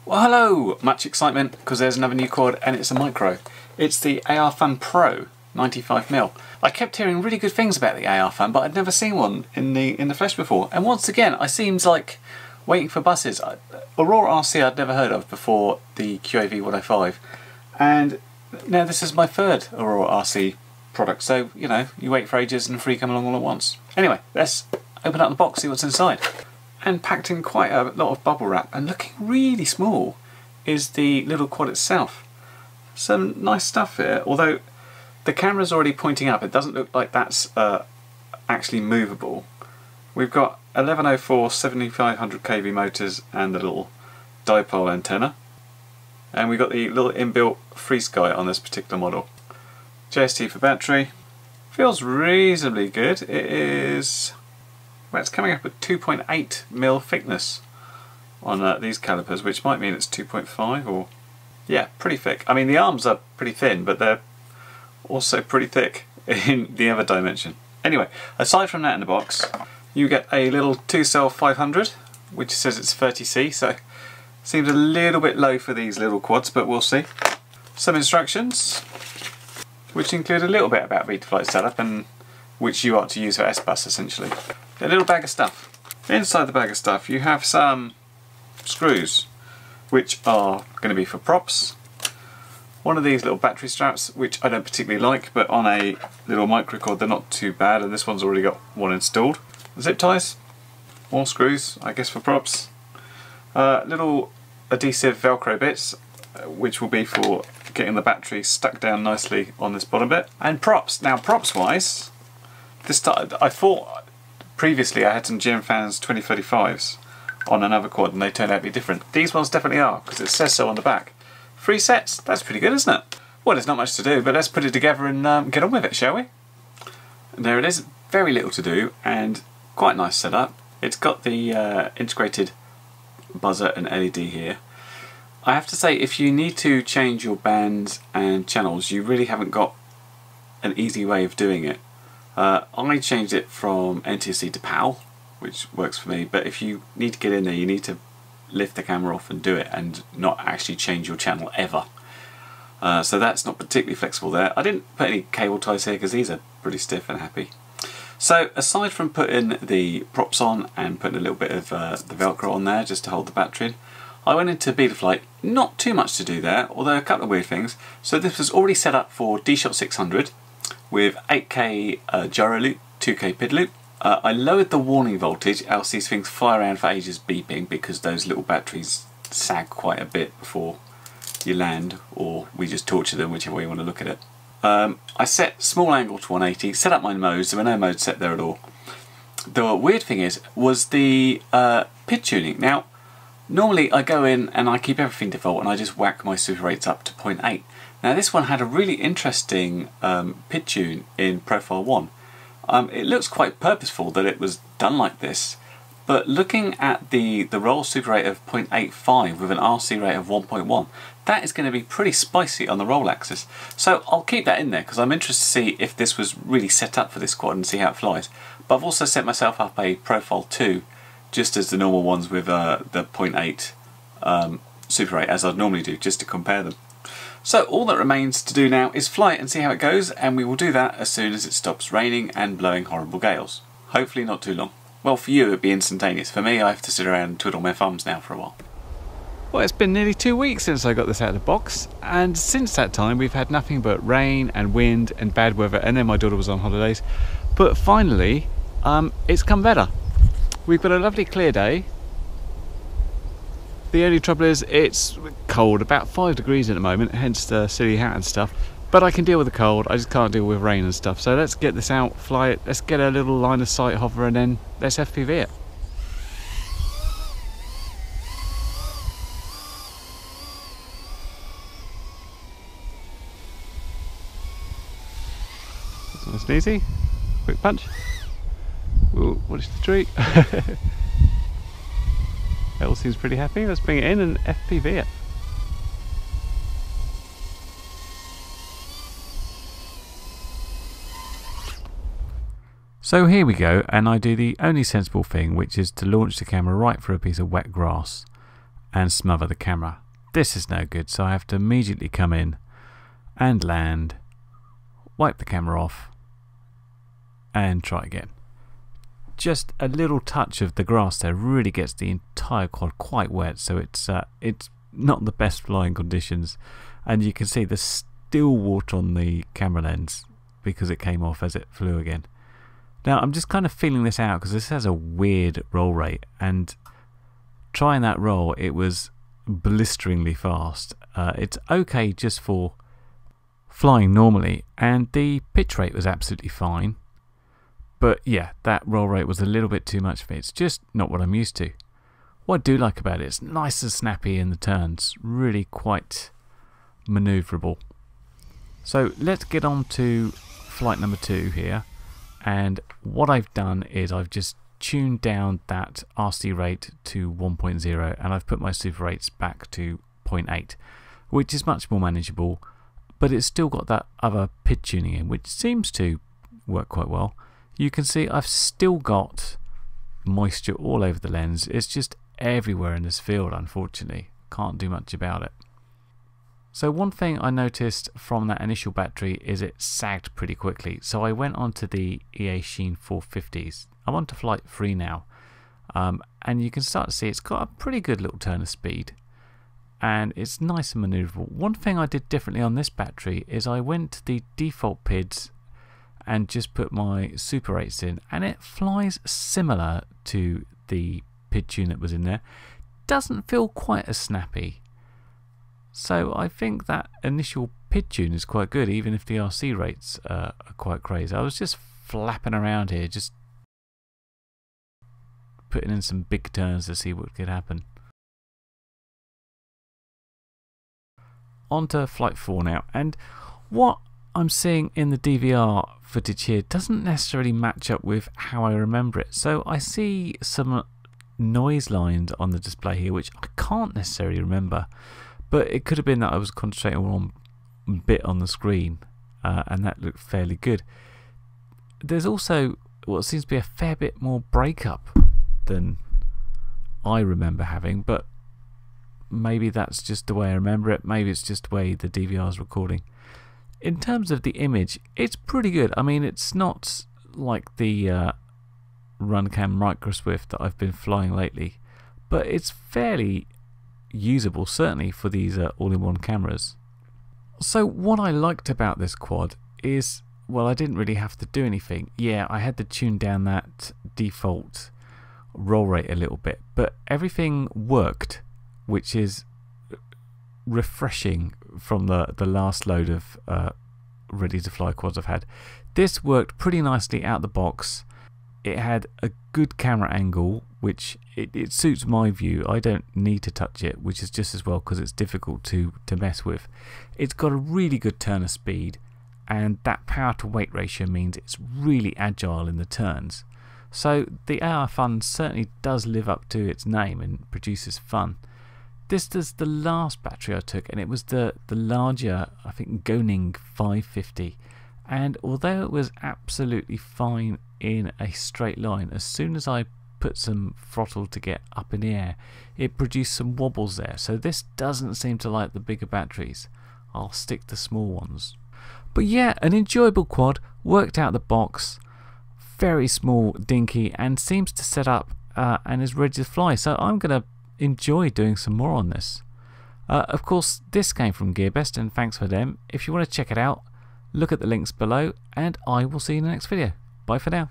Well, hello! Much excitement because there's another new quad and it's a micro. It's the ARFUN Pro 95mm. I kept hearing really good things about the ARFUN, but I'd never seen one in the flesh before. And once again, I seemed like waiting for buses. Aurora RC I'd never heard of before the QAV 105, and now this is my third Aurora RC product. So you know, you wait for ages and three come along all at once. Anyway, let's open up the box, see what's inside. And packed in quite a lot of bubble wrap and looking really small is the little quad itself. Some nice stuff here, although the camera's already pointing up. It doesn't look like that's actually movable. We've got 1104 7500 kV motors and the little dipole antenna, and we've got the little inbuilt FreeSky on this particular model. JST for battery. Feels reasonably good. It is, well, it's coming up at 2.8mm thickness on these calipers, which might mean it's 2.5 or, yeah, pretty thick. I mean, the arms are pretty thin, but they're also pretty thick in the other dimension. Anyway, aside from that in the box, you get a little 2-cell 500, which says it's 30C, so seems a little bit low for these little quads, but we'll see. Some instructions, which include a little bit about Betaflight setup and which you ought to use for S-Bus essentially. A little bag of stuff. Inside the bag of stuff you have some screws, which are going to be for props. One of these little battery straps, which I don't particularly like, but on a little microcord they're not too bad, and this one's already got one installed. Zip ties, more screws, I guess for props. Little adhesive Velcro bits, which will be for getting the battery stuck down nicely on this bottom bit. And props. Now props wise, I thought previously I had some Gearbest 2035s on another quad and they turned out to be different. These ones definitely are, because it says so on the back. 3 sets, that's pretty good, isn't it? Well, there's not much to do, but let's put it together and get on with it, shall we? And there it is, very little to do and quite a nice setup. It's got the integrated buzzer and LED here. I have to say, if you need to change your bands and channels, you really haven't got an easy way of doing it. I changed it from NTSC to PAL, which works for me, but if you need to get in there, you need to lift the camera off and do it and not actually change your channel ever. So that's not particularly flexible there. I didn't put any cable ties here because these are pretty stiff and happy. So aside from putting the props on and putting a little bit of the Velcro on there just to hold the battery in, I went into Betaflight. Not too much to do there, although a couple of weird things. So this was already set up for D-Shot 600 with 8K gyro loop, 2K PID loop. I lowered the warning voltage, else these things fly around for ages beeping because those little batteries sag quite a bit before you land, or we just torture them, whichever way you want to look at it. I set small angle to 180, set up my modes, there were no modes set there at all. The weird thing was the PID tuning. Now, normally I go in and I keep everything default and I just whack my super rates up to 0.8. Now this one had a really interesting PID tune in Profile 1. It looks quite purposeful that it was done like this, but looking at the roll super rate of 0.85 with an RC rate of 1.1, that is going to be pretty spicy on the roll axis. So I'll keep that in there because I'm interested to see if this was really set up for this quad and see how it flies. But I've also set myself up a Profile 2, just as the normal ones with the 0.8 super rate, as I'd normally do, just to compare them. So all that remains to do now is fly it and see how it goes, and we will do that as soon as it stops raining and blowing horrible gales. Hopefully not too long. Well, for you it'd be instantaneous. For me, I have to sit around and twiddle my thumbs now for a while. Well, it's been nearly 2 weeks since I got this out of the box, and since that time we've had nothing but rain and wind and bad weather, and then my daughter was on holidays. But finally, it's come better. We've got a lovely clear day. The only trouble is it's cold, about 5 degrees at the moment, hence the silly hat and stuff. But I can deal with the cold, I just can't deal with rain and stuff. So let's get this out, fly it, let's get a little line of sight hover, and then let's FPV it. Nice and easy, quick punch. Ooh, watch the tree. Elle seems pretty happy. Let's bring it in and FPV it. So here we go, and I do the only sensible thing, which is to launch the camera right through a piece of wet grass. and smother the camera. This is no good, so I have to immediately come in and land, wipe the camera off and try again. Just a little touch of the grass there really gets the entire quad quite wet, so it's not the best flying conditions, and you can see there's still water on the camera lens because it came off as it flew again. Now I'm just kind of feeling this out because this has a weird roll rate, and trying that roll, it was blisteringly fast. It's okay just for flying normally, and the pitch rate was absolutely fine, but yeah, that roll rate was a little bit too much for me. It's just not what I'm used to. What I do like about it, it's nice and snappy in the turns, really quite maneuverable. So let's get on to flight number 2 here, and what I've done is I've just tuned down that RC rate to 1.0 and I've put my super rates back to 0.8, which is much more manageable, but it's still got that other pitch tuning in, which seems to work quite well. You can see I've still got moisture all over the lens. It's just everywhere in this field, unfortunately. Can't do much about it. So one thing I noticed from that initial battery is it sagged pretty quickly, so I went on to the EA Sheen 450s. I'm on to flight 3 now, and you can start to see it's got a pretty good little turn of speed, and it's nice and manoeuvrable. One thing I did differently on this battery is I went to the default PIDs and just put my super rates in, and it flies similar to the PID tune that was in there. Doesn't feel quite as snappy. So I think that initial PID tune is quite good, even if the RC rates are quite crazy. I was just flapping around here, just putting in some big turns to see what could happen. On to flight 4 now, and what I'm seeing in the DVR footage here doesn't necessarily match up with how I remember it. So I see some noise lines on the display here which I can't necessarily remember, but it could have been that I was concentrating on a bit on the screen, and that looked fairly good. There's also what seems to be a fair bit more breakup than I remember having, but maybe that's just the way I remember it. Maybe it's just the way the DVR is recording. In terms of the image, it's pretty good. I mean, it's not like the Runcam Micro Swift that I've been flying lately, but it's fairly usable, certainly for these all-in-one cameras. So what I liked about this quad is, well, I didn't really have to do anything. Yeah, I had to tune down that default roll rate a little bit, but everything worked, which is refreshing from the last load of ready to fly quads I've had. This worked pretty nicely out the box. It had a good camera angle, which it suits my view. I don't need to touch it, which is just as well because it's difficult to mess with. It's got a really good turn of speed, and that power to weight ratio means it's really agile in the turns. So the ARFUN certainly does live up to its name and produces fun. This is the last battery I took, and it was the larger, I think, Goning 550. And although it was absolutely fine in a straight line, as soon as I put some throttle to get up in the air, it produced some wobbles there. So this doesn't seem to like the bigger batteries. I'll stick to small ones. But yeah, an enjoyable quad, worked out the box, very small, dinky, and seems to set up and is ready to fly. So I'm going to enjoy doing some more on this. Of course, this came from Gearbest, and thanks for them. If you want to check it out, look at the links below, and I will see you in the next video. Bye for now.